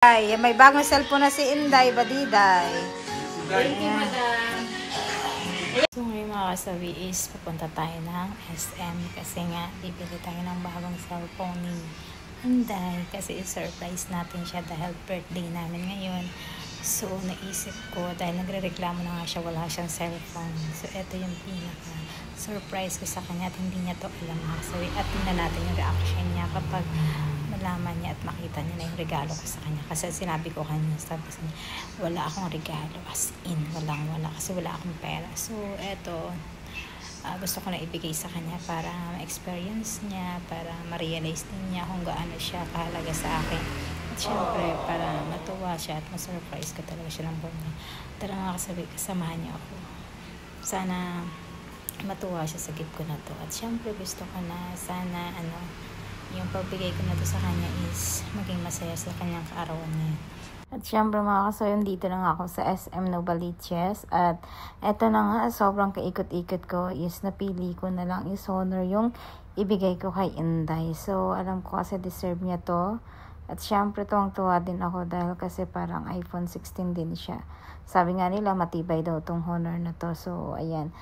Ay, may bagong cellphone na si Inday Badiday. Thank you, madam. So ngayon mga kasawi is pupunta tayo ng SM kasi nga bibili tayo ng bagong cellphone ni Inday kasi i-surprise natin siya dahil birthday namin ngayon. So naisip ko dahil nagre-reklamo na nga siya, wala siyang cellphone. So ito yung pinaka surprise ko sa kanya at hindi niya to alam mga kasawi. At tingnan natin yung reaction niya kapag malaman niya at makita niya na yung regalo ko sa kanya. Kasi sinabi ko kanya, sabi sa niya, wala akong regalo, as in, wala kasi wala akong pera. So eto, gusto ko na ibigay sa kanya para ma-experience niya, para ma-realize din niya kung gaano siya kahalaga sa akin. At syempre, para matuwa siya at ma-surprise ko talaga siya ng buong niya. Tara mga kasabi, kasamahan niya ako. Sana matuwa siya sa gift ko na to. At syempre, gusto ko na sana, yung pagbigay ko na to sa kanya is maging masaya sa kanyang kaarawan niya. At syempre mga kasayon, dito na nga ako sa SM Novaliches. At eto na nga, sobrang kaikot-ikot ko is napili ko na lang is honor yung ibigay ko kay Inday. So alam ko kasi deserve niya to. At syempre tuwang-tuwa din ako dahil kasi parang iPhone 16 din siya. Sabi nga nila matibay daw tong honor na to. So ayan,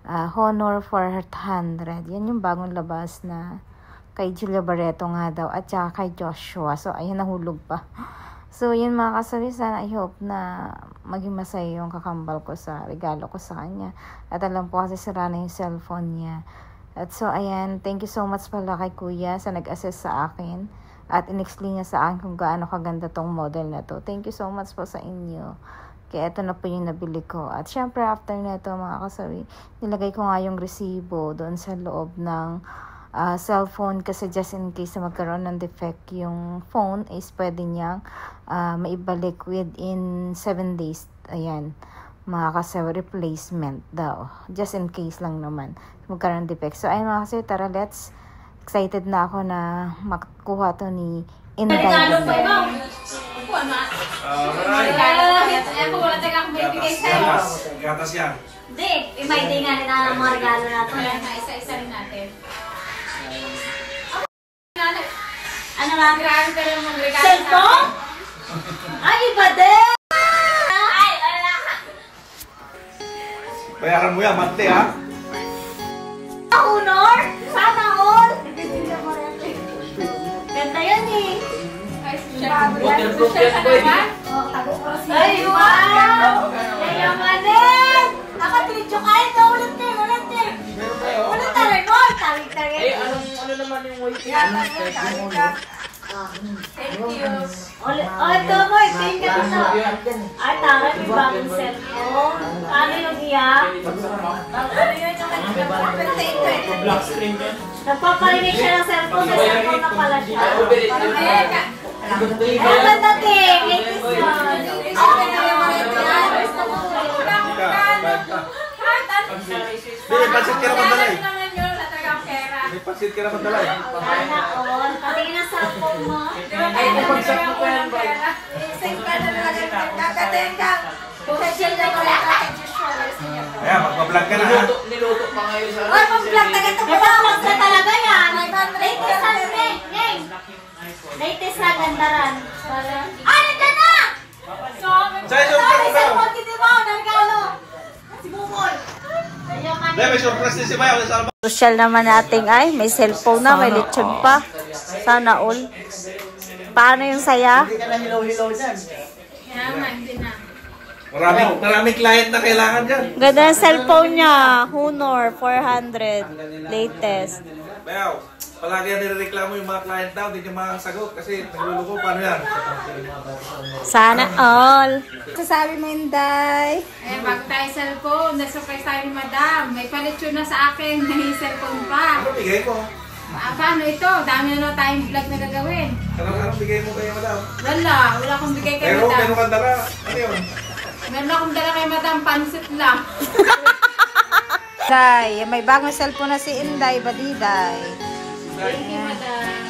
Honor 400. Yan yung bagong labas na kay Julia Barreto nga daw at saka kay Joshua. So, ayun, nahulog pa. So, yun mga kasabi, sana I hope na maging masaya yung kakambal ko sa regalo ko sa kanya. At alam po kasi sira na yung cellphone niya. At so, ayan, thank you so much pala kay Kuya sa nag-assist sa akin. At in-explain niya sa akin kung gaano kaganda tong model na to. Thank you so much po sa inyo. Kaya ito na po yung nabili ko. At syempre, after na ito mga kasabi, nilagay ko nga yung resibo doon sa loob ng cellphone kasi just in case na magkaroon ng defect yung phone is pwede niyang maibalik within 7 days. Ayan, mga kasabi, replacement daw. Just in case lang naman magkaroon ng defect. So ayun mga kasabi, tara, let's. Excited na ako na makuha to ni Inday. Regalo mo ba? Kuha na. Ako wala tayo akong bibigay sa'yo. Gatas yan. Hindi, may day nga rin ang mga regalo natin. Isa-isa rin natin. Ano nga? Grabe ka lang mga regalo. Cellphone? Ay, iba din! Ay, wala ka. Bayaran mo yan, mante ha? Honor? Sana all? Ganda yan eh. Waterproof yan ko eh. Ay, wow! Yayamanin! Nakatridyo kayo na ulit eh, ulit eh. Ulit na rin mo, tawid-tawid. Eh, ano naman yung waiting? Thank you. Ito mo, itin ka ito. Ay, tara, may bagong cellphone. Ano yung iyak? Ano yun yung Black screen yan. nagpaparinig siya ng cellphone, sa cellphone na pala siya. Ay, Ay, ganda ting! Latest one. Hindi, pansit ka naman dala eh. May pansit ka naman dala eh. Sana all. Patingin ang cellphone mo. Ay, kapagsak mo pa yan ba? Ayan, magpa-vlog ka na ha. Niluto pa ngayon sa... Oy, mag-vlog na ito. Vlog na talaga yan. Latest na rin. Latest na gandaran. Ay, nandiyan na! Sa'yo, surprise mo ba? Cellphone, hindi mo. Narigalo. Si Bumoy. Hindi, may surprise din si Bayaw. Social naman natin ay, may cellphone na, may lechon pa. Sana all. Paano yung saya? Hindi ka na hilaw-hilaw dyan. Maraming client na kailangan dyan. Ganda ng cellphone niya. Honor 400. Latest. Bayaw, palagi yan nireklamo yung mga client daw. Hindi nyo makasagot kasi nagluluko. Paano yan? Sana all. Sasabi mo, Inday. Eh, bago tayo cellphone, na-surprise tayo ni Madam. May palitsyon na sa akin, may cellphone pa. Ano bigay ko? Paano ito? Dami na tayong vlog na gagawin. Anong bigay mo kayo, madam? Wala akong bigay kay Pero, Madam. meron kang dala. Ano yun? Meron akong dala kay Madam, pansit lang. Inday, may bagong cellphone na si Inday Badiday. Thank you, Madam.